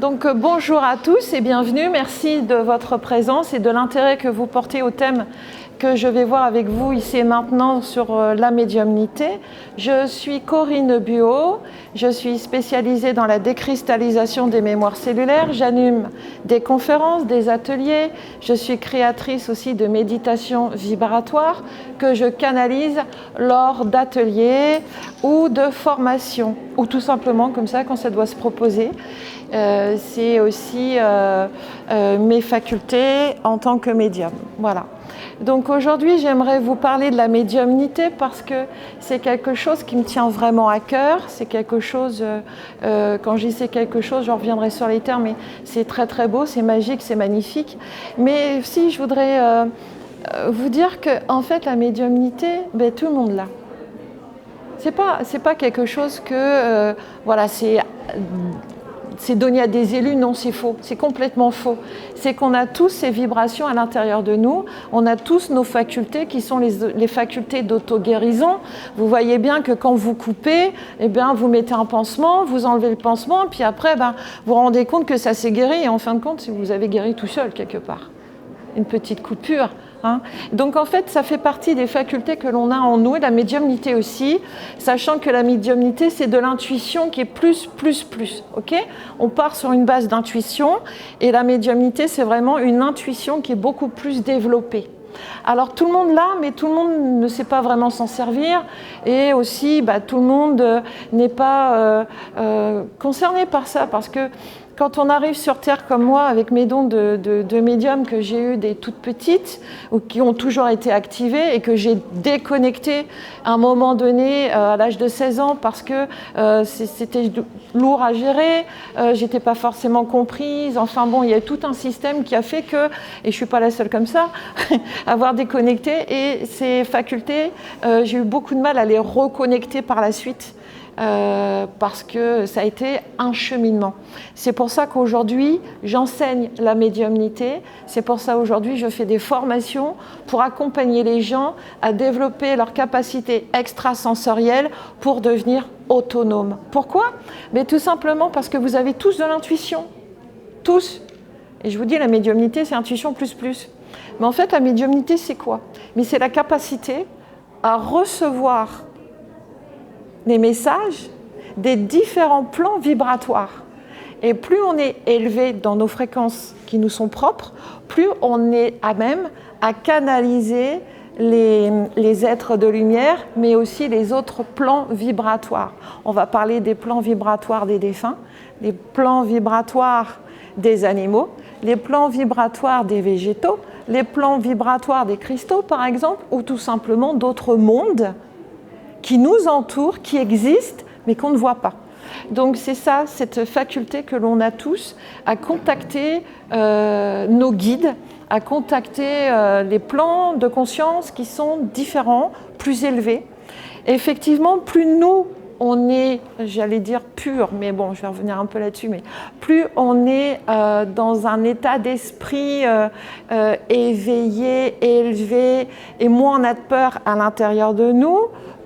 Donc bonjour à tous et bienvenue. Merci de votre présence et de l'intérêt que vous portez au thème que je vais voir avec vous ici et maintenant sur la médiumnité. Je suis Corinne Buot, je suis spécialisée dans la décristallisation des mémoires cellulaires, j'anime des conférences, des ateliers, je suis créatrice aussi de méditation vibratoire que je canalise lors d'ateliers ou de formations, ou tout simplement comme ça quand ça doit se proposer. C'est aussi mes facultés en tant que médium. Voilà. Donc aujourd'hui, j'aimerais vous parler de la médiumnité parce que c'est quelque chose qui me tient vraiment à cœur. C'est quelque chose, quand je dis c'est quelque chose, je reviendrai sur les termes, mais c'est très très beau, c'est magique, c'est magnifique. Mais si je voudrais vous dire que en fait la médiumnité, ben, tout le monde l'a. C'est pas quelque chose que voilà, c'est donné à des élus, non, c'est faux, c'est complètement faux. C'est qu'on a tous ces vibrations à l'intérieur de nous, on a tous nos facultés qui sont les facultés d'auto-guérison. Vous voyez bien que quand vous coupez, eh bien, vous mettez un pansement, vous enlevez le pansement, puis après, ben, vous vous rendez compte que ça s'est guéri, et en fin de compte, vous avez guéri tout seul quelque part. Une petite coupure. Hein. Donc en fait, ça fait partie des facultés que l'on a en nous, et la médiumnité aussi, sachant que la médiumnité, c'est de l'intuition qui est plus. Okay, on part sur une base d'intuition, et la médiumnité, c'est vraiment une intuition qui est beaucoup plus développée. Alors tout le monde l'a, mais tout le monde ne sait pas vraiment s'en servir, et aussi tout le monde n'est pas concerné par ça, parce que quand on arrive sur Terre comme moi, avec mes dons de médium que j'ai eu des toutes petites, ou qui ont toujours été activés, et que j'ai déconnecté à un moment donné, à l'âge de 16 ans, parce que c'était lourd à gérer, j'étais pas forcément comprise, enfin bon, il y a tout un système qui a fait que, et je suis pas la seule comme ça, avoir déconnecté, et ces facultés, j'ai eu beaucoup de mal à les reconnecter par la suite. Parce que ça a été un cheminement. C'est pour ça qu'aujourd'hui, j'enseigne la médiumnité. C'est pour ça qu'aujourd'hui, je fais des formations pour accompagner les gens à développer leur capacité extrasensorielle pour devenir autonomes. Pourquoi ? Mais tout simplement parce que vous avez tous de l'intuition. Tous. Et je vous dis, la médiumnité, c'est intuition plus. Mais en fait, la médiumnité, c'est quoi ? Mais c'est la capacité à recevoir les messages des différents plans vibratoires. Et plus on est élevé dans nos fréquences qui nous sont propres, plus on est à même à canaliser les êtres de lumière, mais aussi les autres plans vibratoires. On va parler des plans vibratoires des défunts, des plans vibratoires des animaux, les plans vibratoires des végétaux, les plans vibratoires des cristaux, par exemple, ou tout simplement d'autres mondes qui nous entourent, qui existent, mais qu'on ne voit pas. Donc c'est ça, cette faculté que l'on a tous à contacter nos guides, à contacter les plans de conscience qui sont différents, plus élevés. Et effectivement, plus nous, on est, j'allais dire pur, mais bon, je vais revenir un peu là-dessus, mais plus on est dans un état d'esprit éveillé, élevé, et moins on a de peur à l'intérieur de nous,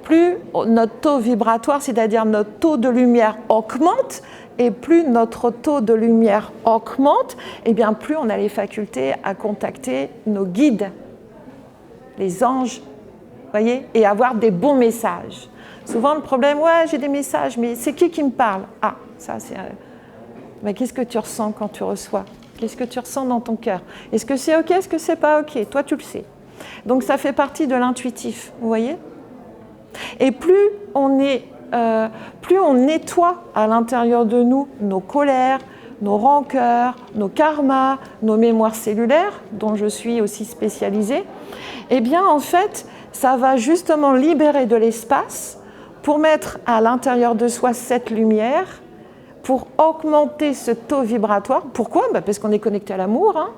plus notre taux vibratoire, c'est-à-dire notre taux de lumière augmente, et plus notre taux de lumière augmente, et bien plus on a les facultés à contacter nos guides, les anges, voyez, et avoir des bons messages. Souvent le problème, ouais, j'ai des messages, mais c'est qui me parle ? Ah, ça c'est... Mais qu'est-ce que tu ressens quand tu reçois ? Qu'est-ce que tu ressens dans ton cœur ? Est-ce que c'est ok ? Est-ce que c'est pas ok ? Toi, tu le sais. Donc ça fait partie de l'intuitif, vous voyez ? Et plus on nettoie à l'intérieur de nous nos colères, nos rancœurs, nos karmas, nos mémoires cellulaires, dont je suis aussi spécialisée, eh bien en fait, ça va justement libérer de l'espace pour mettre à l'intérieur de soi cette lumière, pour augmenter ce taux vibratoire. Pourquoi ? Parce qu'on est connecté à l'amour, hein.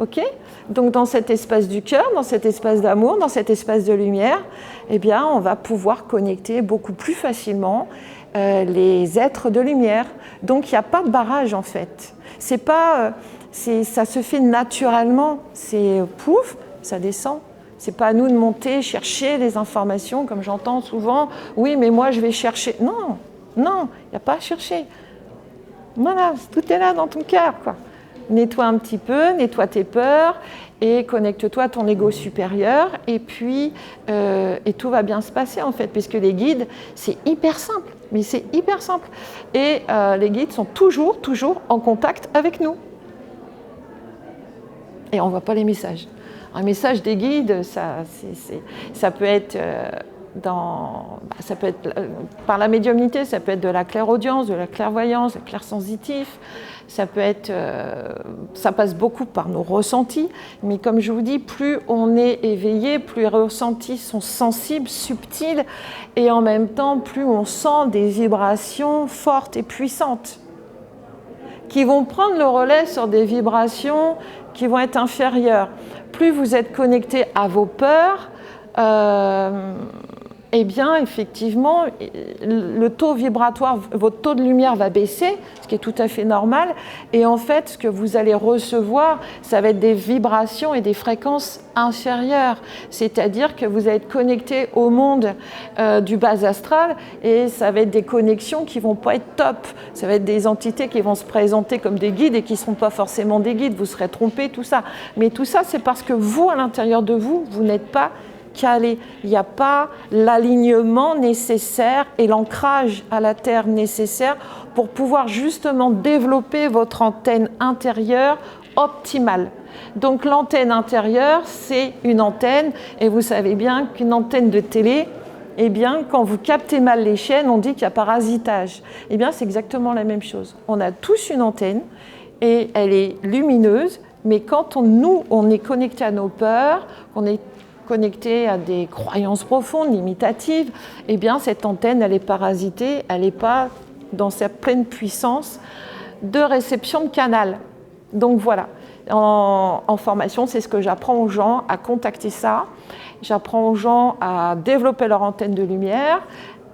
Okay ? Donc dans cet espace du cœur, dans cet espace d'amour, dans cet espace de lumière, eh bien, on va pouvoir connecter beaucoup plus facilement les êtres de lumière. Donc il n'y a pas de barrage en fait. C'est pas, ça se fait naturellement. C'est pouf, ça descend. C'est pas à nous de monter, chercher les informations, comme j'entends souvent. Oui, mais moi je vais chercher. Non, il n'y a pas à chercher. Voilà, tout est là dans ton cœur, quoi. Nettoie un petit peu, nettoie tes peurs et connecte-toi à ton ego supérieur et puis et tout va bien se passer en fait, puisque les guides, c'est hyper simple, mais c'est hyper simple. Et les guides sont toujours en contact avec nous. Et on ne voit pas les messages. Un message des guides, ça peut être ça peut être par la médiumnité, ça peut être de la clairaudience, de la clairvoyance, de la clairsensitif. Ça peut être, ça passe beaucoup par nos ressentis, mais comme je vous dis, plus on est éveillé, plus les ressentis sont sensibles, subtils, et en même temps, plus on sent des vibrations fortes et puissantes, qui vont prendre le relais sur des vibrations qui vont être inférieures. Plus vous êtes connecté à vos peurs, eh bien, effectivement, le taux vibratoire, votre taux de lumière va baisser, ce qui est tout à fait normal. Et en fait, ce que vous allez recevoir, ça va être des vibrations et des fréquences inférieures. C'est-à-dire que vous allez être connecté au monde du bas astral et ça va être des connexions qui ne vont pas être top. Ça va être des entités qui vont se présenter comme des guides et qui ne seront pas forcément des guides. Vous serez trompés, tout ça. Mais tout ça, c'est parce que vous, à l'intérieur de vous, vous n'êtes pas calé. Il n'y a pas l'alignement nécessaire et l'ancrage à la terre nécessaire pour pouvoir justement développer votre antenne intérieure optimale. Donc l'antenne intérieure, c'est une antenne, et vous savez bien qu'une antenne de télé, eh bien, quand vous captez mal les chaînes, on dit qu'il y a parasitage. Eh bien, c'est exactement la même chose. On a tous une antenne, et elle est lumineuse, mais quand on est connecté à nos peurs, on est connecté à des croyances profondes, limitatives, eh bien cette antenne, elle est parasitée, elle n'est pas dans sa pleine puissance de réception de canal. Donc voilà, en formation, c'est ce que j'apprends aux gens, à contacter ça. J'apprends aux gens à développer leur antenne de lumière,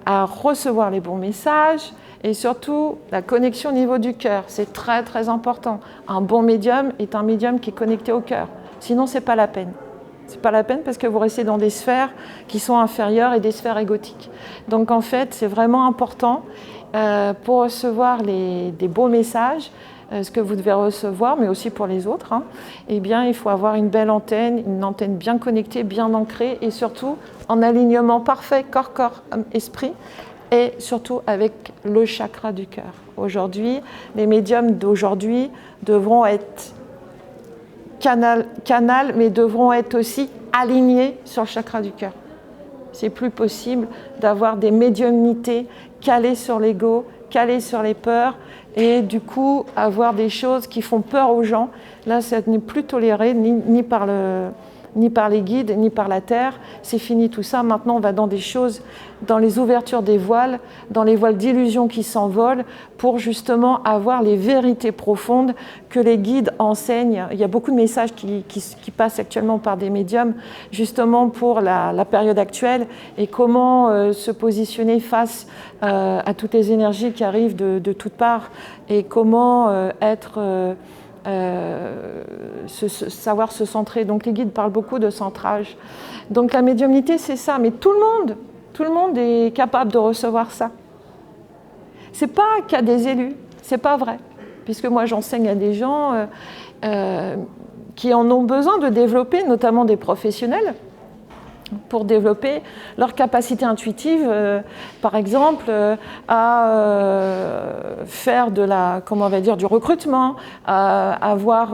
à recevoir les bons messages et surtout la connexion au niveau du cœur. C'est très très important. Un bon médium est un médium qui est connecté au cœur. Sinon, ce n'est pas la peine. C'est pas la peine parce que vous restez dans des sphères qui sont inférieures et des sphères égotiques. Donc en fait, c'est vraiment important pour recevoir des beaux messages, ce que vous devez recevoir, mais aussi pour les autres. Eh bien, il faut avoir une belle antenne, une antenne bien connectée, bien ancrée et surtout en alignement parfait corps, esprit et surtout avec le chakra du cœur. Aujourd'hui, les médiums d'aujourd'hui devront être canal, mais devront être aussi alignés sur le chakra du cœur. C'est plus possible d'avoir des médiumnités calées sur l'ego, calées sur les peurs, et du coup avoir des choses qui font peur aux gens. Là, ça n'est plus toléré ni par les guides, ni par la terre. C'est fini tout ça. Maintenant, on va dans des choses, dans les ouvertures des voiles, dans les voiles d'illusion qui s'envolent, pour justement avoir les vérités profondes que les guides enseignent. Il y a beaucoup de messages qui passent actuellement par des médiums, justement pour la période actuelle, et comment se positionner face à toutes les énergies qui arrivent de toutes parts, et comment savoir se centrer. Donc les guides parlent beaucoup de centrage. Donc la médiumnité, c'est ça, mais tout le monde est capable de recevoir ça. C'est pas qu'à des élus, c'est pas vrai, puisque moi j'enseigne à des gens qui en ont besoin de développer, notamment des professionnels, pour développer leur capacité intuitive, par exemple, à faire du recrutement, à avoir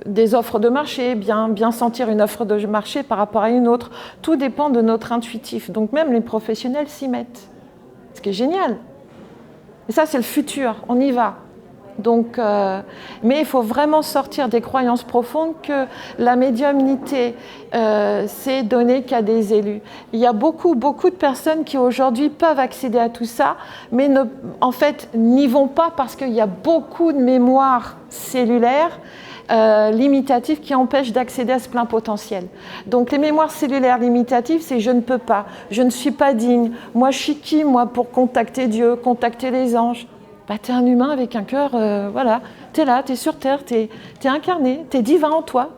des offres de marché, bien sentir une offre de marché par rapport à une autre. Tout dépend de notre intuitif. Donc même les professionnels s'y mettent, ce qui est génial. Et ça, c'est le futur, on y va. Donc, mais il faut vraiment sortir des croyances profondes que la médiumnité, c'est donné qu'à des élus. Il y a beaucoup de personnes qui aujourd'hui peuvent accéder à tout ça, mais en fait n'y vont pas parce qu'il y a beaucoup de mémoires cellulaires limitatives qui empêchent d'accéder à ce plein potentiel. Donc les mémoires cellulaires limitatives, c'est je ne peux pas, je ne suis pas digne, moi je suis qui moi pour contacter Dieu, contacter les anges? Bah, tu es un humain avec un cœur, voilà, tu es là, tu es sur Terre, tu es incarné, tu es divin en toi.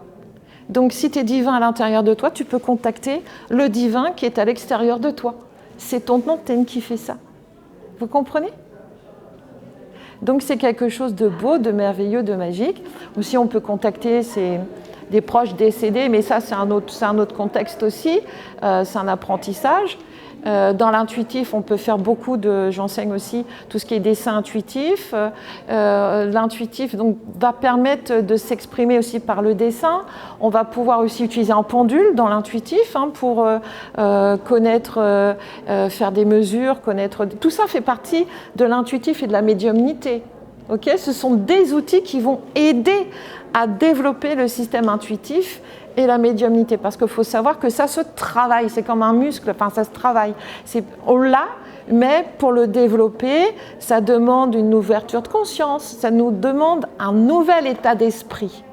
Donc si tu es divin à l'intérieur de toi, tu peux contacter le divin qui est à l'extérieur de toi. C'est ton antenne qui fait ça. Vous comprenez? Donc c'est quelque chose de beau, de merveilleux, de magique. Aussi on peut contacter des proches décédés, mais ça c'est un autre contexte aussi, c'est un apprentissage. Dans l'intuitif, on peut faire j'enseigne aussi tout ce qui est dessin intuitif. L'intuitif donc, va permettre de s'exprimer aussi par le dessin. On va pouvoir aussi utiliser un pendule dans l'intuitif pour connaître, faire des mesures, connaître. Tout ça fait partie de l'intuitif et de la médiumnité. Okay, ce sont des outils qui vont aider à développer le système intuitif et la médiumnité, parce qu'il faut savoir que ça se travaille, c'est comme un muscle, ça se travaille. On l'a, mais pour le développer, ça demande une ouverture de conscience, ça nous demande un nouvel état d'esprit.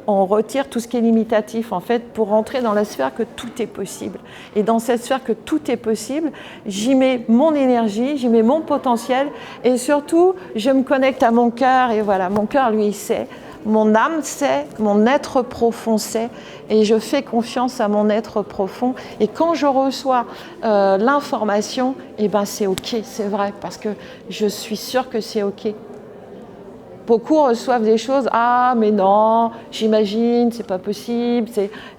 On retire tout ce qui est limitatif, en fait, pour rentrer dans la sphère que tout est possible. Et dans cette sphère que tout est possible, j'y mets mon énergie, j'y mets mon potentiel, et surtout, je me connecte à mon cœur, et voilà, mon cœur, lui, il sait. Mon âme sait, mon être profond sait, et je fais confiance à mon être profond. Et quand je reçois l'information, c'est OK, c'est vrai, parce que je suis sûre que c'est OK. Beaucoup reçoivent des choses, ah mais non, j'imagine, c'est pas possible,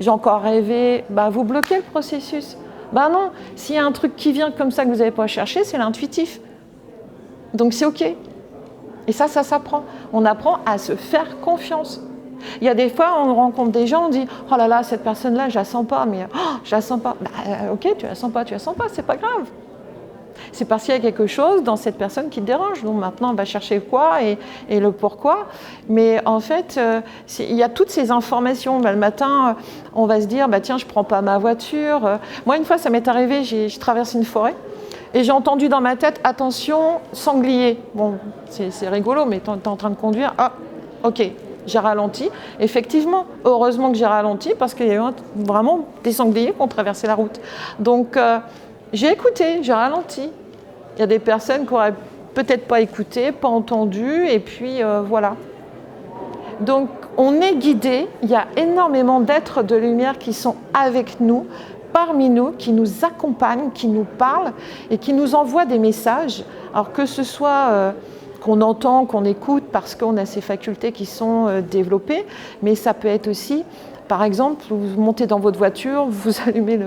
j'ai encore rêvé. Vous bloquez le processus. Non, s'il y a un truc qui vient comme ça que vous n'avez pas cherché, c'est l'intuitif. Donc c'est OK. Et ça s'apprend. On apprend à se faire confiance. Il y a des fois, on rencontre des gens, on dit « Oh là là, cette personne-là, je la sens pas, mais je la sens pas. » OK, tu la sens pas, c'est pas grave. C'est parce qu'il y a quelque chose dans cette personne qui te dérange. Donc maintenant, on va chercher le quoi et le pourquoi. Mais en fait, il y a toutes ces informations. Le matin, on va se dire « Tiens, je prends pas ma voiture. » Moi, une fois, ça m'est arrivé, je traverse une forêt. Et j'ai entendu dans ma tête, attention, sanglier. Bon, c'est rigolo, mais t'es en train de conduire. Ah, OK, j'ai ralenti. Effectivement, heureusement que j'ai ralenti, parce qu'il y a eu vraiment des sangliers qui ont traversé la route. Donc, j'ai écouté, j'ai ralenti. Il y a des personnes qui n'auraient peut-être pas écouté, pas entendu, et puis voilà. Donc, on est guidé. Il y a énormément d'êtres de lumière qui sont avec nous, parmi nous, qui nous accompagnent, qui nous parlent et qui nous envoient des messages. Alors que ce soit qu'on entend, qu'on écoute parce qu'on a ces facultés qui sont développées, mais ça peut être aussi, par exemple, vous montez dans votre voiture, vous allumez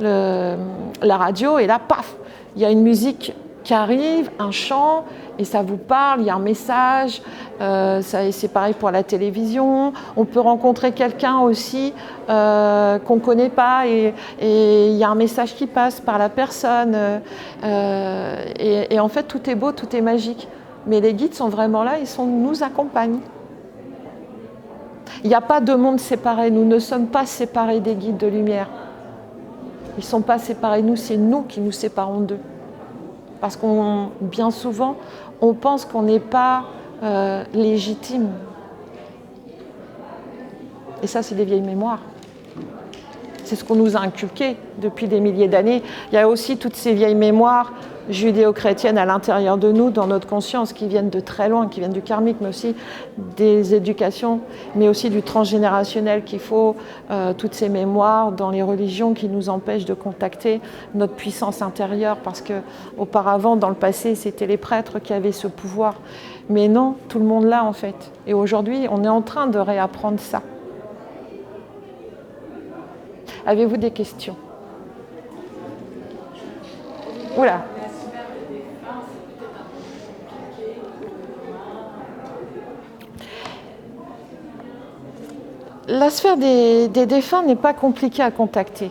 la radio et là, paf, il y a une musique qui arrive, un chant, et ça vous parle, il y a un message, c'est pareil pour la télévision. On peut rencontrer quelqu'un aussi qu'on ne connaît pas et il y a un message qui passe par la personne. Et en fait, tout est beau, tout est magique. Mais les guides sont vraiment là, nous accompagnent. Il n'y a pas de monde séparé, nous ne sommes pas séparés des guides de lumière. Ils ne sont pas séparés de nous, c'est nous qui nous séparons d'eux. Parce qu'on, bien souvent, on pense qu'on n'est pas légitime. Et ça, c'est des vieilles mémoires. C'est ce qu'on nous a inculqué depuis des milliers d'années. Il y a aussi toutes ces vieilles mémoires judéo-chrétiennes à l'intérieur de nous, dans notre conscience, qui viennent de très loin, qui viennent du karmique, mais aussi des éducations, mais aussi du transgénérationnel, qu'il faut toutes ces mémoires dans les religions qui nous empêchent de contacter notre puissance intérieure, parce qu'auparavant, dans le passé, c'était les prêtres qui avaient ce pouvoir. Mais non, tout le monde l'a en fait. Et aujourd'hui, on est en train de réapprendre ça. Avez-vous des questions? Oula. La sphère des défunts n'est pas compliquée à contacter.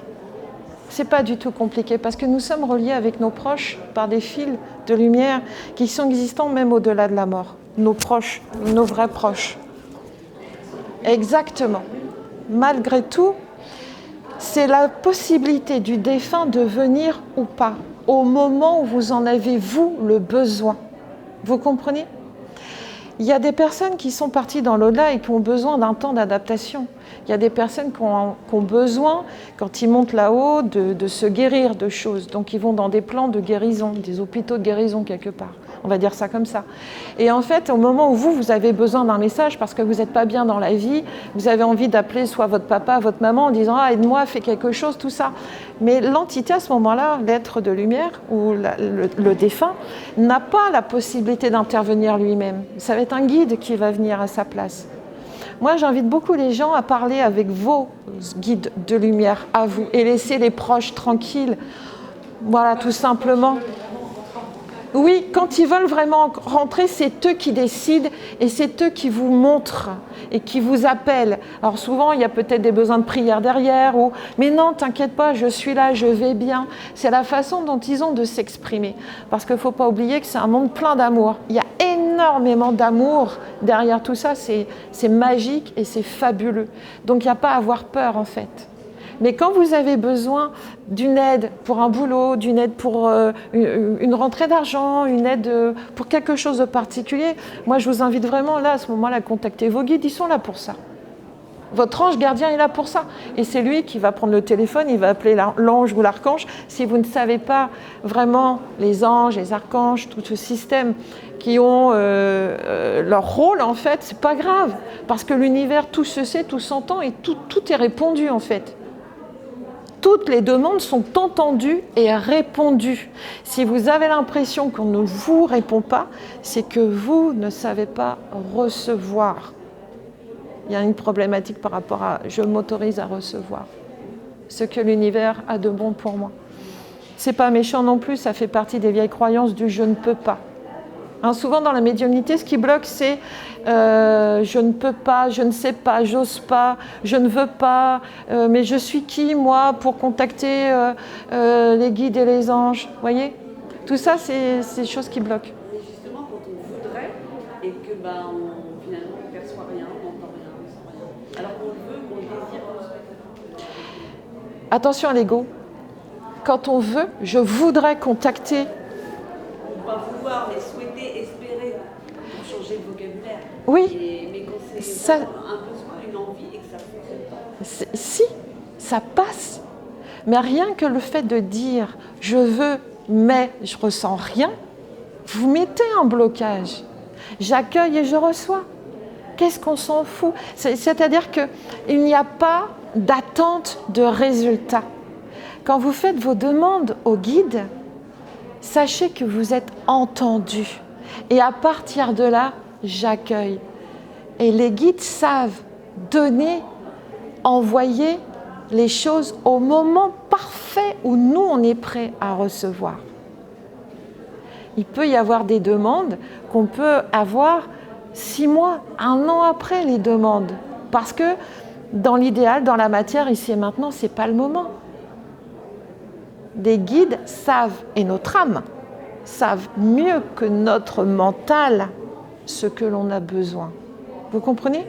C'est pas du tout compliqué parce que nous sommes reliés avec nos proches par des fils de lumière qui sont existants même au-delà de la mort. Nos proches, nos vrais proches. Exactement. Malgré tout, c'est la possibilité du défunt de venir ou pas, au moment où vous en avez, vous, le besoin. Vous comprenez ? Il y a des personnes qui sont parties dans l'au-delà et qui ont besoin d'un temps d'adaptation. Il y a des personnes qui ont besoin, quand ils montent là-haut, de se guérir de choses. Donc ils vont dans des plans de guérison, des hôpitaux de guérison quelque part. On va dire ça comme ça. Et en fait, au moment où vous avez besoin d'un message parce que vous n'êtes pas bien dans la vie, vous avez envie d'appeler soit votre papa, votre maman en disant « Ah, aide-moi, fais quelque chose », tout ça. Mais l'entité à ce moment-là, l'être de lumière ou le défunt, n'a pas la possibilité d'intervenir lui-même. Ça va être un guide qui va venir à sa place. Moi, j'invite beaucoup les gens à parler avec vos guides de lumière à vous et laisser les proches tranquilles. Voilà, tout simplement. Oui, quand ils veulent vraiment rentrer, c'est eux qui décident et c'est eux qui vous montrent et qui vous appellent. Alors souvent, il y a peut-être des besoins de prière derrière, mais non, t'inquiète pas, je suis là, je vais bien. C'est la façon dont ils ont de s'exprimer. Parce qu'il ne faut pas oublier que c'est un monde plein d'amour. Il y a énormément d'amour derrière tout ça, c'est magique et c'est fabuleux. Donc il n'y a pas à avoir peur en fait. Mais quand vous avez besoin d'une aide pour un boulot, d'une aide pour une rentrée d'argent, une aide pour quelque chose de particulier, moi je vous invite vraiment là, à ce moment-là, à contacter vos guides, ils sont là pour ça. Votre ange gardien est là pour ça. Et c'est lui qui va prendre le téléphone, il va appeler l'ange ou l'archange. Si vous ne savez pas vraiment les anges, les archanges, tout ce système qui ont leur rôle, en fait, c'est pas grave. Parce que l'univers, tout se sait, tout s'entend et tout est répondu, en fait. Toutes les demandes sont entendues et répondues. Si vous avez l'impression qu'on ne vous répond pas, c'est que vous ne savez pas recevoir. Il y a une problématique par rapport à « je m'autorise à recevoir » ce que l'univers a de bon pour moi. C'est pas méchant non plus, ça fait partie des vieilles croyances du « je ne peux pas ». Hein, souvent dans la médiumnité, ce qui bloque, c'est je ne peux pas, je ne sais pas, j'ose pas, je ne veux pas, mais je suis qui, moi, pour contacter les guides et les anges, vous voyez? Tout ça, c'est des choses qui bloquent. Mais justement, quand on voudrait et que finalement on ne perçoit rien, on n'entend rien, on ne sent rien, alors qu'on veut, qu'on désire, qu'on souhaite. Attention à l'ego. Quand on veut, je voudrais contacter. On va vouloir, mais souhaiter, espérer, pour changer de vocabulaire. Oui. Mais quand c'est Ça, un besoin, une envie et que ça ne fonctionne pas. Si, ça passe. Mais rien que le fait de dire « je veux, mais je ressens rien », vous mettez un blocage. J'accueille et je reçois. Qu'est-ce qu'on s'en fout? C'est-à-dire qu'il n'y a pas d'attente de résultat. Quand vous faites vos demandes au guide, sachez que vous êtes entendu. Et à partir de là, j'accueille. Et les guides savent donner, envoyer les choses au moment parfait où nous, on est prêt à recevoir. Il peut y avoir des demandes qu'on peut avoir 6 mois, 1 an après les demandes. Parce que dans l'idéal, dans la matière, ici et maintenant, ce n'est pas le moment. Des guides savent, et notre âme, savent mieux que notre mental ce que l'on a besoin. Vous comprenez ?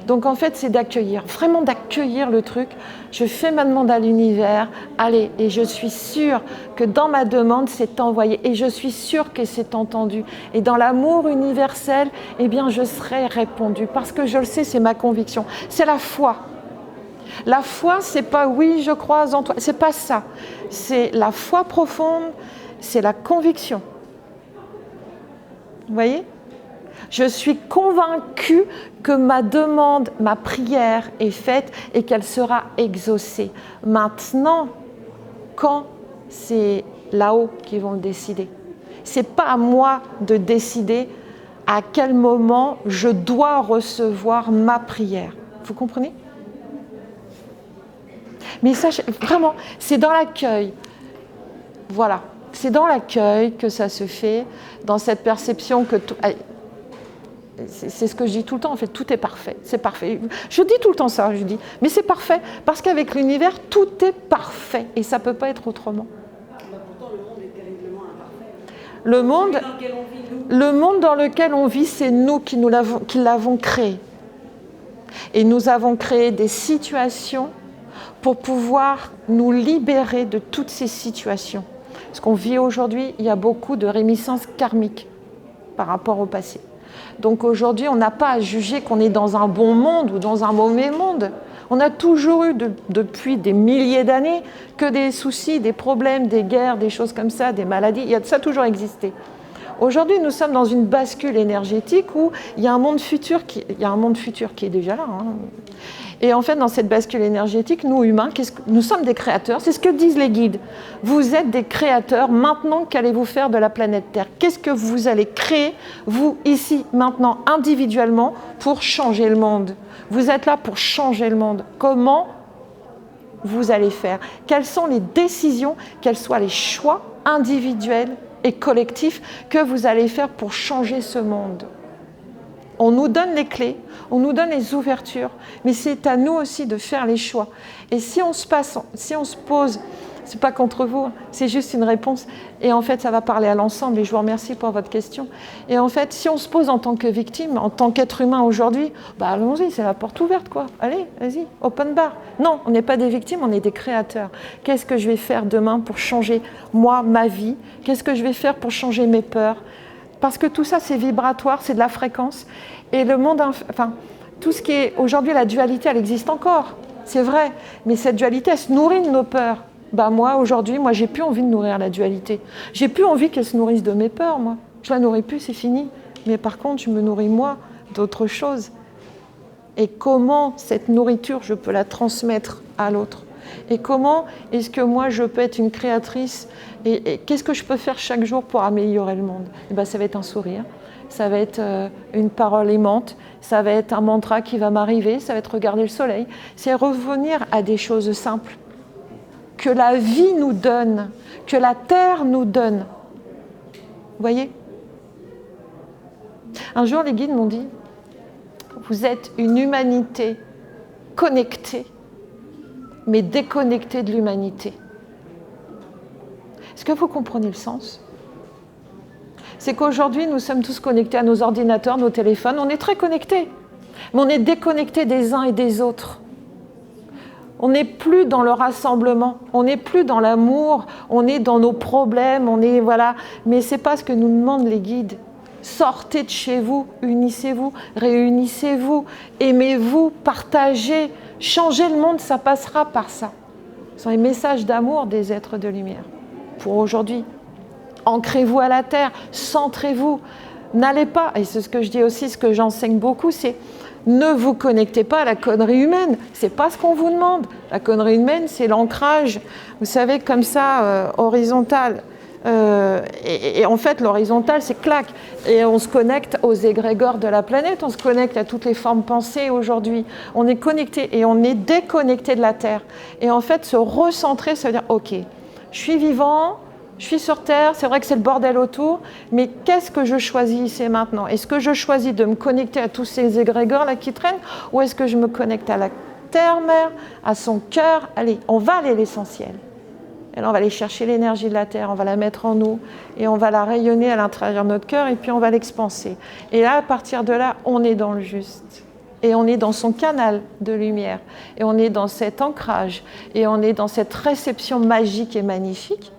Donc en fait, c'est d'accueillir, vraiment d'accueillir le truc. Je fais ma demande à l'univers, allez, et je suis sûre que dans ma demande, c'est envoyé. Et je suis sûre que c'est entendu. Et dans l'amour universel, eh bien, je serai répondu. Parce que je le sais, c'est ma conviction. C'est la foi. La foi, c'est pas oui, je crois en toi. C'est pas ça. C'est la foi profonde, c'est la conviction. Vous voyez ? Je suis convaincue que ma demande, ma prière est faite et qu'elle sera exaucée. Maintenant, quand c'est là-haut qui vont le décider. Ce n'est pas à moi de décider à quel moment je dois recevoir ma prière. Vous comprenez ? Mais sachez, vraiment, c'est dans l'accueil. Voilà, c'est dans l'accueil que ça se fait, dans cette perception que tout... C'est ce que je dis tout le temps, en fait, tout est parfait, c'est parfait. Je dis tout le temps ça, je dis, mais c'est parfait, parce qu'avec l'univers, tout est parfait, et ça ne peut pas être autrement. Pourtant, le monde est terriblement imparfait. Le monde dans lequel on vit, c'est nous qui l'avons créé. Et nous avons créé des situations pour pouvoir nous libérer de toutes ces situations. Parce qu'on vit aujourd'hui, il y a beaucoup de réminiscences karmiques. par rapport au passé. Donc aujourd'hui, on n'a pas à juger qu'on est dans un bon monde ou dans un mauvais monde. On a toujours eu, depuis des milliers d'années, que des soucis, des problèmes, des guerres, des choses comme ça, des maladies. Ça a toujours existé. Aujourd'hui, nous sommes dans une bascule énergétique où il y a un monde futur qui est déjà là. Et en fait, dans cette bascule énergétique, nous humains, nous sommes des créateurs. C'est ce que disent les guides. Vous êtes des créateurs. Maintenant, qu'allez-vous faire de la planète Terre? Qu'est-ce que vous allez créer, vous, ici, maintenant, individuellement, pour changer le monde? Vous êtes là pour changer le monde. Comment vous allez faire? Quelles sont les décisions, quels soient les choix individuels et collectifs que vous allez faire pour changer ce monde? On nous donne les clés, on nous donne les ouvertures, mais c'est à nous aussi de faire les choix. Et si on se pose, c'est pas contre vous, c'est juste une réponse. Et en fait, ça va parler à l'ensemble. Et je vous remercie pour votre question. Et en fait, si on se pose en tant que victime, en tant qu'être humain aujourd'hui, allons-y, c'est la porte ouverte, quoi. Allez, vas-y, open bar. Non, on n'est pas des victimes, on est des créateurs. Qu'est-ce que je vais faire demain pour changer, moi, ma vie? Qu'est-ce que je vais faire pour changer mes peurs? Parce que tout ça, c'est vibratoire, c'est de la fréquence. Et le monde, tout ce qui est... Aujourd'hui, la dualité, elle existe encore. C'est vrai. Mais cette dualité, elle se nourrit de nos peurs. Moi, aujourd'hui, j'ai plus envie de nourrir la dualité. J'ai plus envie qu'elle se nourrisse de mes peurs, moi. Je la nourris plus, c'est fini. Mais par contre, je me nourris, moi, d'autres choses. Et comment cette nourriture, je peux la transmettre à l'autre? Et comment est-ce que moi, je peux être une créatrice? Et qu'est-ce que je peux faire chaque jour pour améliorer le monde? Ça va être un sourire, ça va être une parole aimante, ça va être un mantra qui va m'arriver, ça va être regarder le soleil. C'est revenir à des choses simples que la vie nous donne, que la terre nous donne. Vous voyez? Un jour, les guides m'ont dit, vous êtes une humanité connectée, mais déconnectée de l'humanité. Est-ce que vous comprenez le sens? C'est qu'aujourd'hui, nous sommes tous connectés à nos ordinateurs, nos téléphones. On est très connectés, mais on est déconnectés des uns et des autres. On n'est plus dans le rassemblement, on n'est plus dans l'amour, on est dans nos problèmes, Mais c'est pas ce que nous demandent les guides. Sortez de chez vous, unissez-vous, réunissez-vous, aimez-vous, partagez, changez le monde, ça passera par ça. Ce sont les messages d'amour des êtres de lumière. Pour aujourd'hui, ancrez-vous à la terre, centrez-vous, n'allez pas, et c'est ce que je dis aussi, ce que j'enseigne beaucoup, c'est ne vous connectez pas à la connerie humaine, c'est pas ce qu'on vous demande. La connerie humaine, c'est l'ancrage, vous savez, comme ça, horizontal. Et en fait, l'horizontal, c'est clac. Et on se connecte aux égrégores de la planète, on se connecte à toutes les formes pensées aujourd'hui. On est connecté et on est déconnecté de la Terre. Et en fait, se recentrer, ça veut dire, ok, je suis vivant, je suis sur Terre, c'est vrai que c'est le bordel autour, mais qu'est-ce que je choisis ici et maintenant? Est-ce que je choisis de me connecter à tous ces égrégores-là qui traînent, ou est-ce que je me connecte à la Terre-Mère, à son cœur? Allez, on va aller à l'essentiel. Et là, on va aller chercher l'énergie de la Terre, on va la mettre en nous, et on va la rayonner à l'intérieur de notre cœur, et puis on va l'expanser. Et là, à partir de là, on est dans le juste. Et on est dans son canal de lumière, et on est dans cet ancrage, et on est dans cette réception magique et magnifique,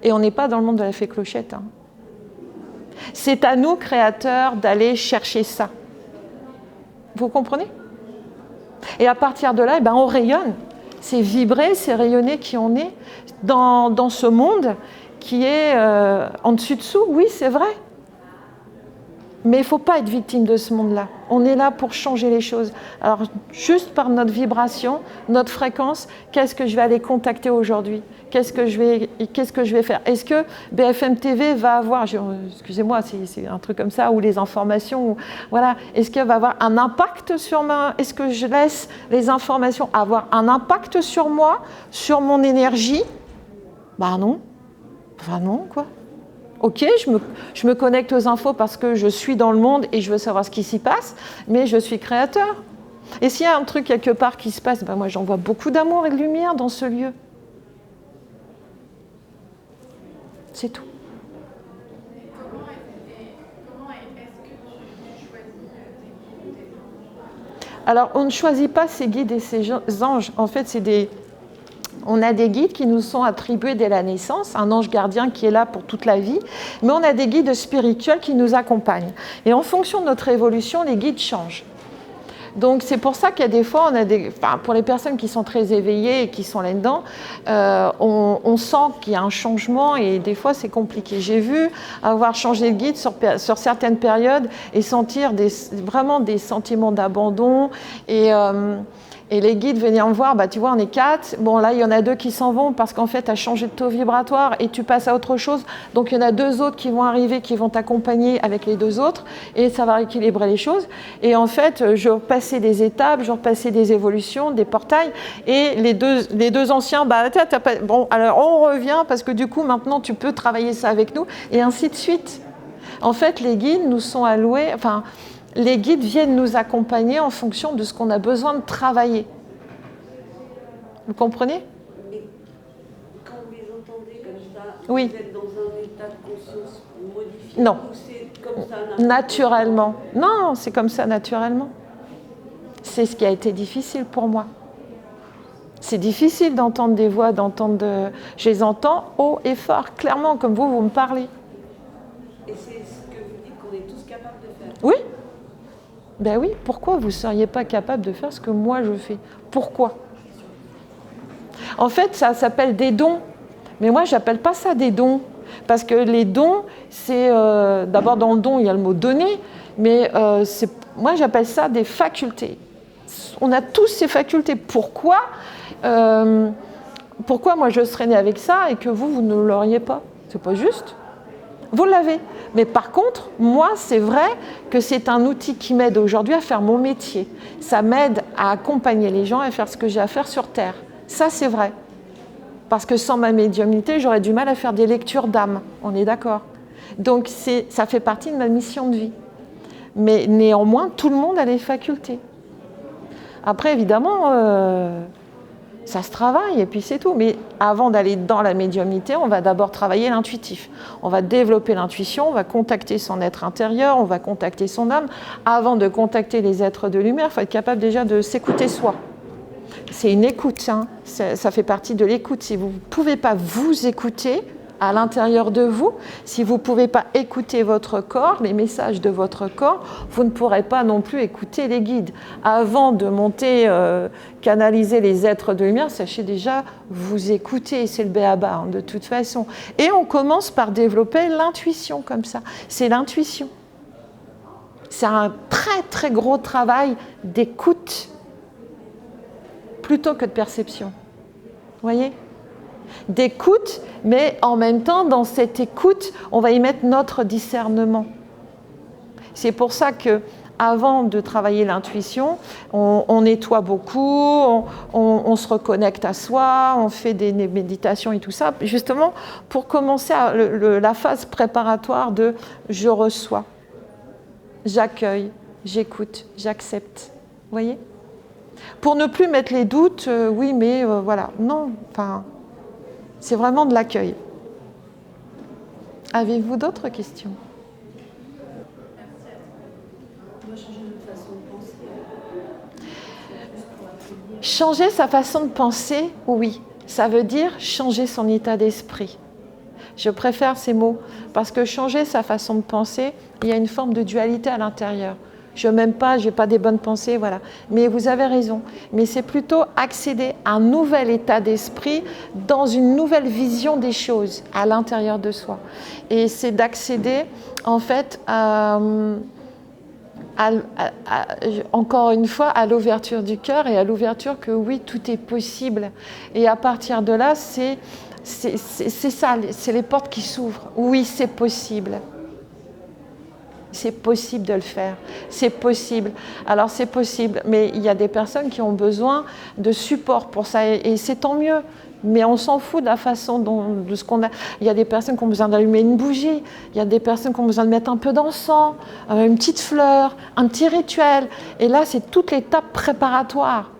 et on n'est pas dans le monde de la fée clochette. C'est à nous, créateurs, d'aller chercher ça. Vous comprenez? Et à partir de là, on rayonne. C'est vibrer, c'est rayonner qui on est dans ce monde qui est en dessus-dessous. Oui, c'est vrai. Mais il ne faut pas être victime de ce monde-là. On est là pour changer les choses. Alors, juste par notre vibration, notre fréquence, qu'est-ce que je vais aller contacter aujourd'hui? Qu'est-ce que je vais faire? Est-ce que BFM TV va avoir, excusez-moi, c'est un truc comme ça, ou les informations, voilà, est-ce qu'elle va avoir un impact sur est-ce que je laisse les informations avoir un impact sur moi, sur mon énergie? Non. Enfin non, quoi. Ok, je me connecte aux infos parce que je suis dans le monde et je veux savoir ce qui s'y passe, mais je suis créateur. Et s'il y a un truc quelque part qui se passe, moi j'envoie beaucoup d'amour et de lumière dans ce lieu. C'est tout. Comment est-ce que tu choisis tes guides? Alors, on ne choisit pas ses guides et ses anges. En fait, c'est On a des guides qui nous sont attribués dès la naissance, un ange gardien qui est là pour toute la vie, mais on a des guides spirituels qui nous accompagnent. Et en fonction de notre évolution, les guides changent. Donc c'est pour ça qu'il y a des fois, pour les personnes qui sont très éveillées et qui sont là-dedans, on sent qu'il y a un changement et des fois c'est compliqué. J'ai vu avoir changé de guide sur certaines périodes et sentir vraiment des sentiments d'abandon et les guides venaient me voir, tu vois, on est 4. Bon, là, il y en a 2 qui s'en vont parce qu'en fait, tu as changé de taux vibratoire et tu passes à autre chose. Donc, il y en a 2 autres qui vont arriver, qui vont t'accompagner avec les 2 autres et ça va rééquilibrer les choses. Et en fait, je repassais des étapes, je repassais des évolutions, des portails et les deux anciens, bon, alors on revient parce que du coup, maintenant, tu peux travailler ça avec nous et ainsi de suite. En fait, les guides nous sont alloués, les guides viennent nous accompagner en fonction de ce qu'on a besoin de travailler. Vous comprenez? Mais quand vous les entendez comme ça, oui. Vous êtes dans un état de conscience modifié? Non. Ou c'est comme ça naturellement? Non, c'est comme ça naturellement. C'est ce qui a été difficile pour moi. C'est difficile d'entendre des voix, Je les entends haut et fort, clairement, comme vous me parlez. Et c'est ce que vous dites qu'on est tous capables de faire? Oui. Ben oui, pourquoi vous ne seriez pas capable de faire ce que moi je fais? Pourquoi? En fait, ça s'appelle des dons. Mais moi, je n'appelle pas ça des dons. Parce que les dons, c'est... d'abord, dans le don, il y a le mot « donner », mais moi, j'appelle ça des facultés. On a tous ces facultés. Pourquoi moi, je serais née avec ça et que vous ne l'auriez pas? C'est pas juste. Vous l'avez. Mais par contre, moi, c'est vrai que c'est un outil qui m'aide aujourd'hui à faire mon métier. Ça m'aide à accompagner les gens et à faire ce que j'ai à faire sur Terre. Ça, c'est vrai. Parce que sans ma médiumnité, j'aurais du mal à faire des lectures d'âme. On est d'accord? Donc, ça fait partie de ma mission de vie. Mais néanmoins, tout le monde a les facultés. Après, évidemment... ça se travaille et puis c'est tout. Mais avant d'aller dans la médiumnité, on va d'abord travailler l'intuitif. On va développer l'intuition, on va contacter son être intérieur, on va contacter son âme. Avant de contacter les êtres de lumière, il faut être capable déjà de s'écouter soi. C'est une écoute, hein. Ça fait partie de l'écoute. Si vous ne pouvez pas vous écouter à l'intérieur de vous, si vous ne pouvez pas écouter votre corps, les messages de votre corps, vous ne pourrez pas non plus écouter les guides. Avant de monter, canaliser les êtres de lumière, sachez déjà vous écouter, c'est le b.a.-ba, hein, de toute façon. Et on commence par développer l'intuition comme ça. C'est l'intuition. C'est un très très gros travail d'écoute plutôt que de perception. Vous voyez ? D'écoute, mais en même temps, dans cette écoute, on va y mettre notre discernement. C'est pour ça que, avant de travailler l'intuition, on nettoie beaucoup, on se reconnecte à soi, on fait des méditations et tout ça, justement pour commencer la phase préparatoire de « je reçois ». J'accueille, j'écoute, j'accepte. Vous voyez? Pour ne plus mettre les doutes, oui, mais voilà. Non, enfin, c'est vraiment de l'accueil. Avez-vous d'autres questions? On doit changer notre façon de penser. Changer sa façon de penser, oui. Ça veut dire changer son état d'esprit. Je préfère ces mots, parce que changer sa façon de penser, il y a une forme de dualité à l'intérieur. Je m'aime pas, je n'ai pas des bonnes pensées, voilà. Mais vous avez raison. Mais c'est plutôt accéder à un nouvel état d'esprit dans une nouvelle vision des choses à l'intérieur de soi. Et c'est d'accéder, en fait, encore une fois, à l'ouverture du cœur et à l'ouverture que oui, tout est possible. Et à partir de là, c'est ça, c'est les portes qui s'ouvrent. Oui, c'est possible. C'est possible de le faire, c'est possible. Alors c'est possible, mais il y a des personnes qui ont besoin de support pour ça, et c'est tant mieux. Mais on s'en fout de la façon de ce qu'on a. Il y a des personnes qui ont besoin d'allumer une bougie, il y a des personnes qui ont besoin de mettre un peu d'encens, une petite fleur, un petit rituel. Et là, c'est toute l'étape préparatoire.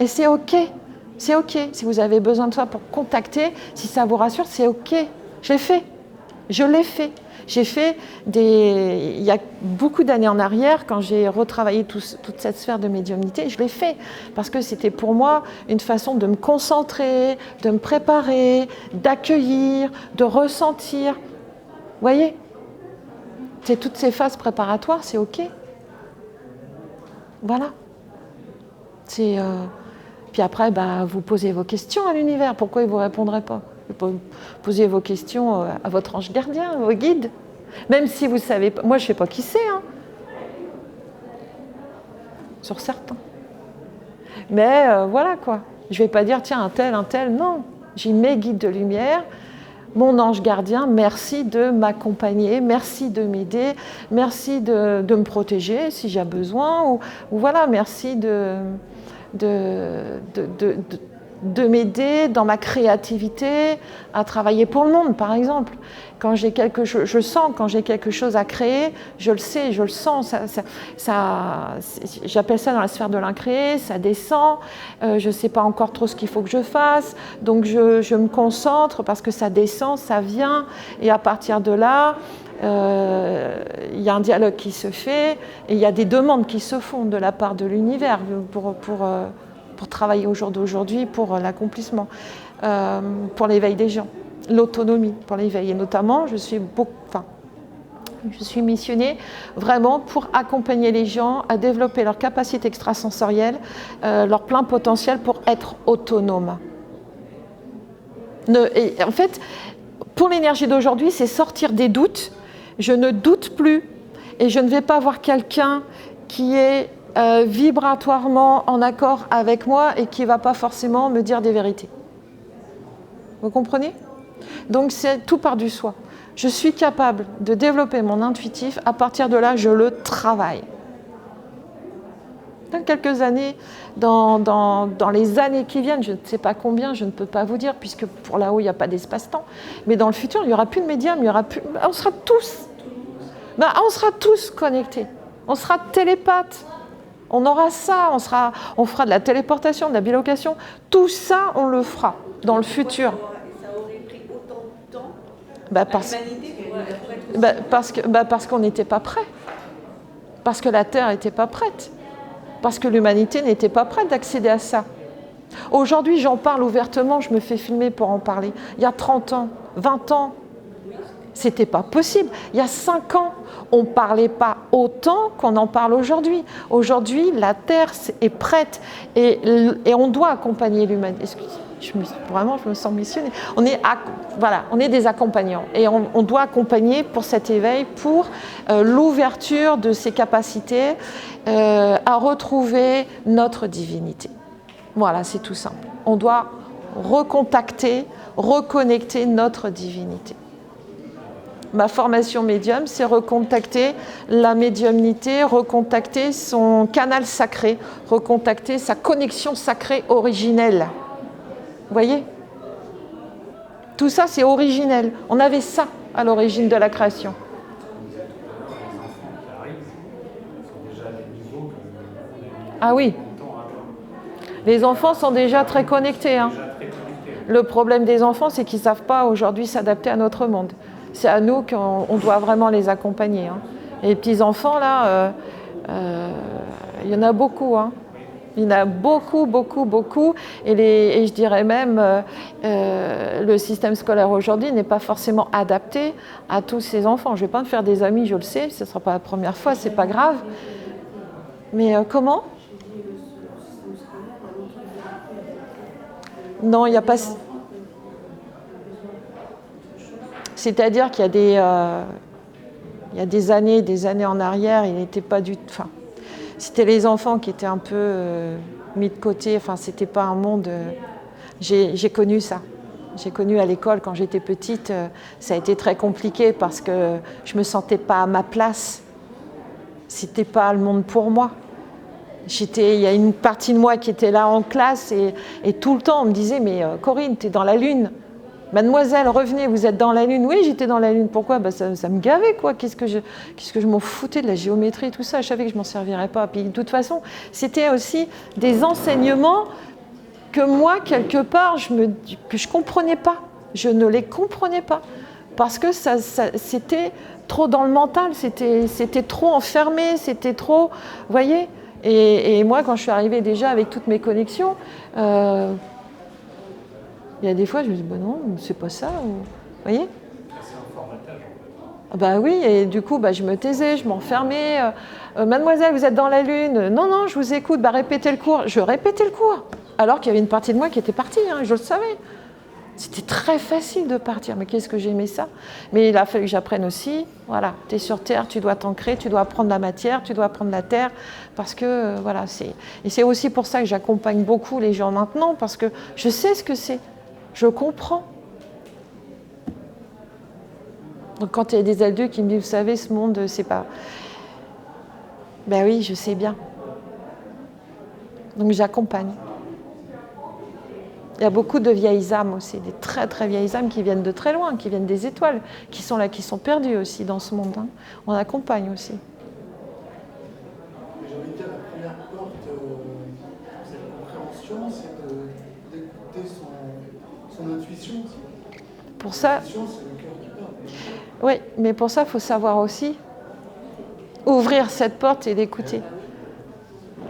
Et c'est OK, c'est OK. Si vous avez besoin de ça pour contacter, si ça vous rassure, c'est OK. Je l'ai fait. J'ai fait il y a beaucoup d'années en arrière, quand j'ai retravaillé toute cette sphère de médiumnité, je l'ai fait parce que c'était pour moi une façon de me concentrer, de me préparer, d'accueillir, de ressentir. Vous voyez ? C'est toutes ces phases préparatoires, c'est OK. Voilà. Puis après, vous posez vos questions à l'univers. Pourquoi il ne vous répondrait pas ? Posez vos questions à votre ange gardien, à vos guides. Même si vous ne savez pas. Moi, je ne sais pas qui c'est. Sur certains. Mais voilà quoi. Je ne vais pas dire, tiens, un tel. Non. J'ai mes guides de lumière. Mon ange gardien, merci de m'accompagner, merci de m'aider, merci de me protéger si j'ai besoin, ou voilà, merci de m'aider dans ma créativité à travailler pour le monde, par exemple. Quand j'ai quelque chose, je sens quand j'ai quelque chose à créer, je le sais, je le sens. J'appelle ça dans la sphère de l'incréé, ça descend. Je ne sais pas encore trop ce qu'il faut que je fasse, donc je me concentre parce que ça descend, ça vient, et à partir de là, il y a un dialogue qui se fait, et il y a des demandes qui se font de la part de l'univers pour travailler au jour d'aujourd'hui, pour l'accomplissement, pour l'éveil des gens, l'autonomie pour l'éveil. Et notamment, je suis missionnée vraiment pour accompagner les gens à développer leur capacité extrasensorielle, leur plein potentiel pour être autonomes. Et en fait, pour l'énergie d'aujourd'hui, c'est sortir des doutes. Je ne doute plus et je ne vais pas voir quelqu'un qui est vibratoirement en accord avec moi et qui ne va pas forcément me dire des vérités. Vous comprenez ? Donc c'est tout par du soi. Je suis capable de développer mon intuitif, à partir de là, je le travaille. Dans quelques années, dans les années qui viennent, je ne sais pas combien, je ne peux pas vous dire, puisque pour là-haut, il n'y a pas d'espace-temps, mais dans le futur, il n'y aura plus de médium, on sera tous connectés, on sera télépathes. On aura ça, on fera de la téléportation, de la bilocation, tout ça, on le fera dans le futur. Ça aurait pris autant de temps à l'humanité pour être... Parce qu'on n'était pas prêt. Parce que la Terre n'était pas prête. Parce que l'humanité n'était pas prête d'accéder à ça. Aujourd'hui, j'en parle ouvertement, je me fais filmer pour en parler. Il y a 30 ans, 20 ans, c'était pas possible. Il y a 5 ans, on ne parlait pas autant qu'on en parle aujourd'hui. Aujourd'hui, la Terre est prête et on doit accompagner l'humanité. Vraiment, je me sens missionnée. On est des accompagnants et on doit accompagner pour cet éveil, pour l'ouverture de ses capacités à retrouver notre divinité. Voilà, c'est tout simple. On doit reconnecter notre divinité. Ma formation médium, c'est recontacter la médiumnité, recontacter son canal sacré, recontacter sa connexion sacrée originelle. Vous voyez ? Tout ça, c'est originel. On avait ça à l'origine de la création. Ah oui. Les enfants sont déjà très connectés. Le problème des enfants, c'est qu'ils ne savent pas aujourd'hui s'adapter à notre monde. C'est à nous qu'on doit vraiment les accompagner. Et les petits-enfants, là, il y en a beaucoup. Il y en a beaucoup. Et je dirais même, le système scolaire aujourd'hui n'est pas forcément adapté à tous ces enfants. Je ne vais pas me faire des amis, je le sais, ce ne sera pas la première fois, ce n'est pas grave. Mais comment ? Non, il n'y a pas... C'est-à-dire qu'il y a des années en arrière, il n'était pas du tout... Enfin, c'était les enfants qui étaient un peu mis de côté. Enfin, c'était pas un monde... J'ai connu ça. J'ai connu à l'école, quand j'étais petite, ça a été très compliqué parce que je ne me sentais pas à ma place. C'était pas le monde pour moi. Il y a une partie de moi qui était là en classe et tout le temps on me disait « Mais Corinne, tu es dans la Lune. Mademoiselle, revenez, vous êtes dans la Lune. » Oui, j'étais dans la Lune. Pourquoi ? Ça me gavait, quoi. Qu'est-ce que je m'en foutais de la géométrie, tout ça. Je savais que je ne m'en servirais pas. Puis de toute façon, c'était aussi des enseignements que moi, quelque part, que je ne comprenais pas. Je ne les comprenais pas. parce que c'était trop dans le mental, c'était trop enfermé, c'était trop... Vous voyez, et moi, quand je suis arrivée déjà avec toutes mes connexions, il y a des fois, je me dis, bah non, c'est pas ça. Vous voyez? Bah oui, et du coup, je me taisais, je m'enfermais. Mademoiselle, vous êtes dans la lune. Non, non, je vous écoute. Répétez le cours. Je répétais le cours. Alors qu'il y avait une partie de moi qui était partie, hein, je le savais. C'était très facile de partir, mais qu'est-ce que j'aimais ça. Mais il a fallu que j'apprenne aussi, voilà, tu es sur Terre, tu dois t'ancrer, tu dois apprendre la matière, tu dois apprendre la Terre, parce que, voilà, et c'est aussi pour ça que j'accompagne beaucoup les gens maintenant, parce que je sais ce que c'est, je comprends. Donc quand il y a des adultes qui me disent, vous savez, ce monde, c'est pas... Ben oui, je sais bien. Donc j'accompagne. Il y a beaucoup de vieilles âmes aussi, des très très vieilles âmes qui viennent de très loin, qui viennent des étoiles, qui sont là, qui sont perdues aussi dans ce monde. Hein. On accompagne aussi. J'ai envie de dire, la première porte de cette compréhension, c'est d'écouter son intuition aussi. Pour ça, l'intuition, c'est le cœur qui parle. oui, mais pour ça, il faut savoir aussi ouvrir cette porte et l'écouter.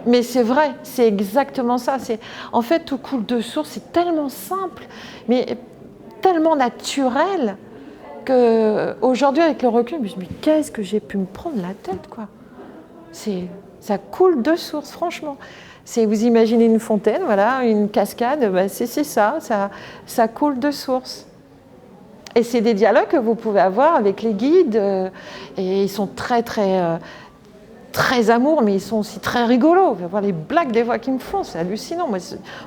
Mais c'est vrai, c'est exactement ça. En fait, tout coule de source, c'est tellement simple, mais tellement naturel qu'aujourd'hui, avec le recul, je me dis, mais qu'est-ce que j'ai pu me prendre la tête, quoi. Ça coule de source, franchement. Vous imaginez une fontaine, voilà, une cascade, c'est ça coule de source. Et c'est des dialogues que vous pouvez avoir avec les guides, et ils sont très, très... très amour, mais ils sont aussi très rigolos. Vous voir les blagues des fois qu'ils me font, c'est hallucinant.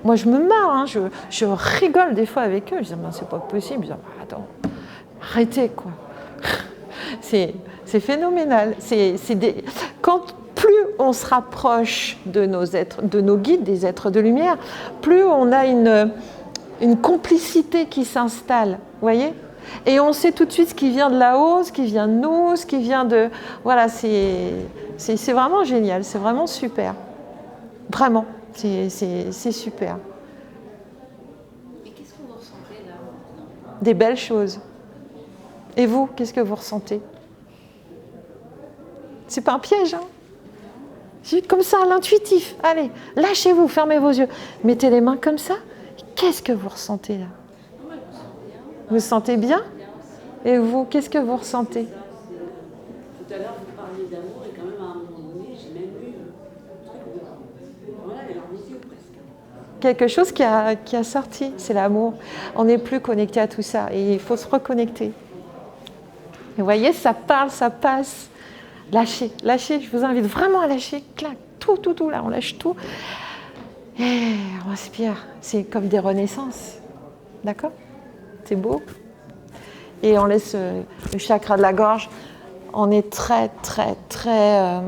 Moi, je me marre, hein. Je rigole des fois avec eux. Je dis, c'est pas possible. Je dis, attends, arrêtez, quoi. C'est phénoménal. Quand plus on se rapproche de nos guides, des êtres de lumière, plus on a une complicité qui s'installe. Vous voyez ? Et on sait tout de suite ce qui vient de là-haut, ce qui vient de nous, ce qui vient de... Voilà, c'est vraiment génial, c'est vraiment super. Vraiment, c'est super. Et qu'est-ce que vous ressentez là maintenant ? Des belles choses. Et vous, qu'est-ce que vous ressentez? C'est pas un piège, hein? Juste comme ça, à l'intuitif. Allez, lâchez-vous, fermez vos yeux. Mettez les mains comme ça. Qu'est-ce que vous ressentez là? Vous vous sentez bien? Et vous, qu'est-ce que vous ressentez? Tout à l'heure, vous parliez d'amour et quand même à un moment donné, j'ai même eu un truc de... Voilà, les larmes aux yeux presque. Quelque chose qui a sorti, c'est l'amour. On n'est plus connecté à tout ça et il faut se reconnecter. Et vous voyez, ça parle, ça passe. Lâchez, lâchez, je vous invite vraiment à lâcher. Clac, tout, là, on lâche tout. Et on respire. C'est comme des renaissances. D'accord? C'est beau. Et on laisse le chakra de la gorge. On est très, très, très...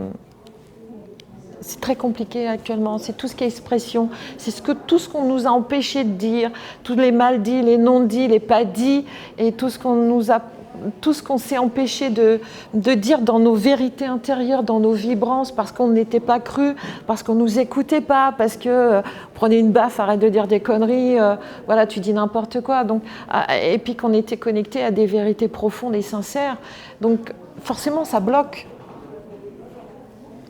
c'est très compliqué actuellement. C'est tout ce qui est expression. C'est tout ce qu'on nous a empêché de dire, tous les mal dits, les non dits, les pas dits, et tout ce qu'on s'est empêché de dire dans nos vérités intérieures, dans nos vibrances, parce qu'on n'était pas cru, parce qu'on ne nous écoutait pas, parce que prenez une baffe, arrête de dire des conneries, voilà, tu dis n'importe quoi. Donc, et puis qu'on était connecté à des vérités profondes et sincères. Donc forcément, ça bloque.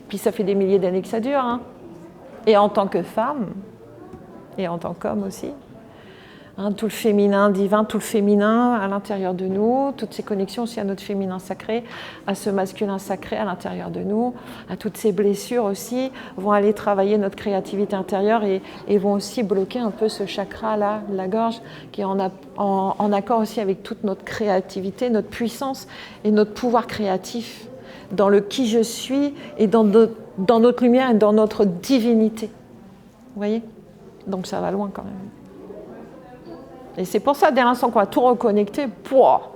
Puis ça fait des milliers d'années que ça dure. Hein. Et en tant que femme, et en tant qu'homme aussi, hein, tout le féminin divin, tout le féminin à l'intérieur de nous, toutes ces connexions aussi à notre féminin sacré, à ce masculin sacré à l'intérieur de nous, à toutes ces blessures aussi, vont aller travailler notre créativité intérieure et vont aussi bloquer un peu ce chakra-là, de la gorge, qui est en accord aussi avec toute notre créativité, notre puissance et notre pouvoir créatif dans le qui je suis et dans notre lumière et dans notre divinité. Vous voyez ? Donc ça va loin quand même. Et c'est pour ça, dès l'instant qu'on va tout reconnecter, il faudra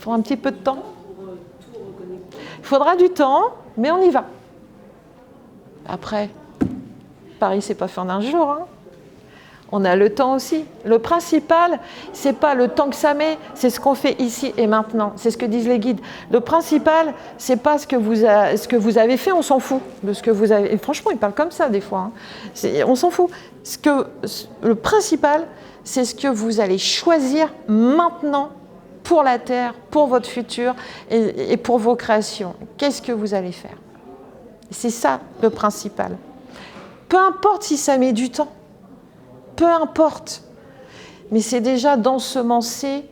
un petit peu de temps. Il faudra du temps, mais on y va. Après, Paris, c'est pas fait en un jour. Hein. On a le temps aussi. Le principal, c'est pas le temps que ça met, c'est ce qu'on fait ici et maintenant. C'est ce que disent les guides. Le principal, c'est pas ce que vous avez fait, on s'en fout de ce que vous avez. Et franchement, ils parlent comme ça des fois. On s'en fout. Le principal, c'est ce que vous allez choisir maintenant pour la Terre, pour votre futur et pour vos créations. Qu'est-ce que vous allez faire? C'est ça le principal. Peu importe si ça met du temps. Peu importe, mais c'est déjà d'ensemencer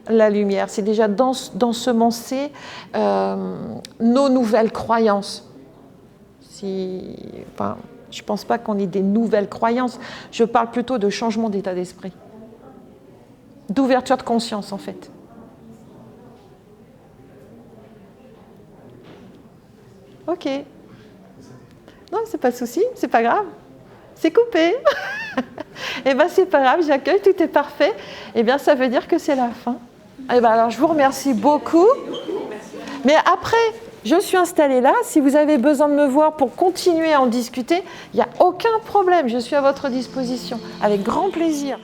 la lumière, c'est déjà d'ensemencer nos nouvelles croyances. Je ne pense pas qu'on ait des nouvelles croyances, je parle plutôt de changement d'état d'esprit, d'ouverture de conscience en fait. Ok. Non, c'est pas de souci, c'est pas grave. C'est coupé. Eh bien, c'est pas grave, j'accueille, tout est parfait. Eh bien, ça veut dire que c'est la fin. Eh bien, alors, je vous remercie beaucoup. Mais après, je suis installée là. Si vous avez besoin de me voir pour continuer à en discuter, il n'y a aucun problème. Je suis à votre disposition. Avec grand plaisir.